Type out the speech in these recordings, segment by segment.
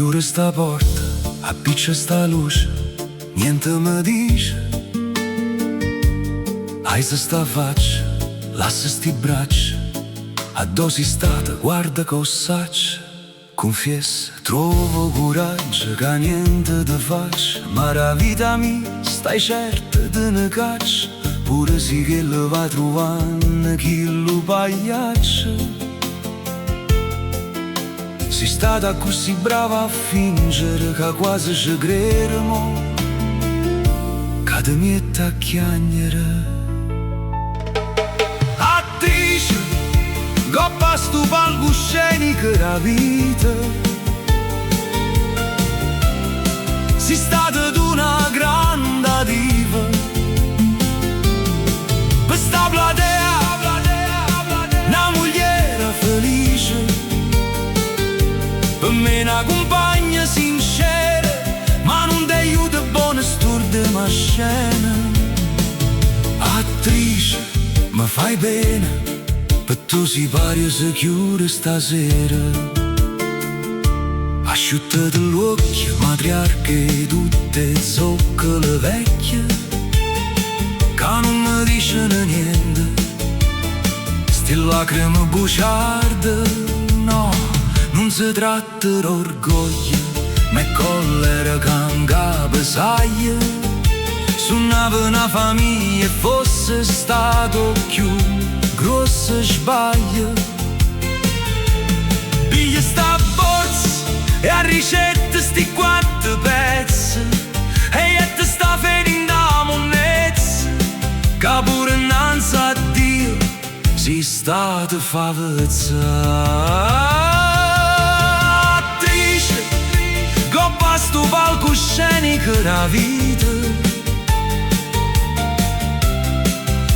chiude sta porta, appiccia sta luce, niente mi dice. Hai se sta faccia, lascia sti braccia, addosso stata, guarda cossaccia. Confiessa, trovo coraggio che niente ti faccia, ma la vita mia stai certa di ne caccia, pure sì che le va trovando chi lo pagliaccia. Sei stata così brava a fingere che quasi ci crederemo, che ti metti a chiagnere. Attrice, coppa stu palcoscenico la vita, sei stata d'una grande diva, per sta platea, una mogliera felice, per me una compagna sincera, ma non ti aiuta buona sturde ma scena. Attrice, mi fai bene, per tu si pare si chiude stasera. Asciutta dell'occhio, matriarche tutte zoccole vecchie, che non mi dicono niente, sti lacrime bugiarde, no. Non si tratta d'orgoglio, ma è collera che in pesaglia. Suonava una famiglia e fosse stato più grosso sbaglio. Piglia sta borsa e a ricetta sti quattro pezzi, e te sta ferendo la monnezza, che pure innanzi a Dio si sta te fa vezzare. Coppa sto palcoscenico la vita,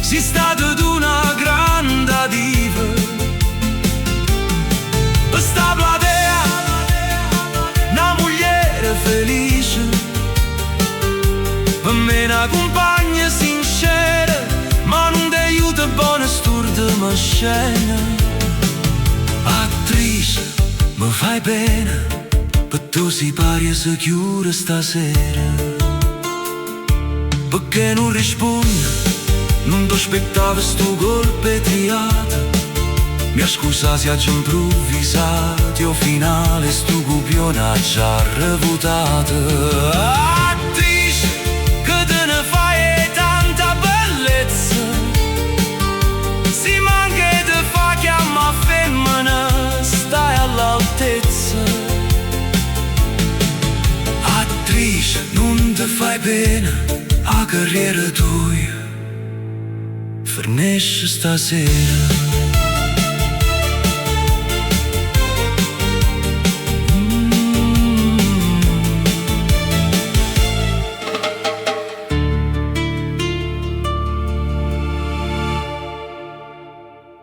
sei stata d'una grande diva, per sta platea, una mogliera felice, per me una compagna sincera, ma non ti aiuta buona sturde ma scena. Attrice, mi fai bene, per tu si pare si chiude stasera, perché non risponde, non ti aspettavo sto colpo triato. Mi scusa se oggi improvvisato, o finale sto copione ha già reputato. Attrice, che te ne fai tanta bellezza, si manca e te fa chiama femmina, stai all'altezza. Non ti fai bene, la carriera tua finisce stasera.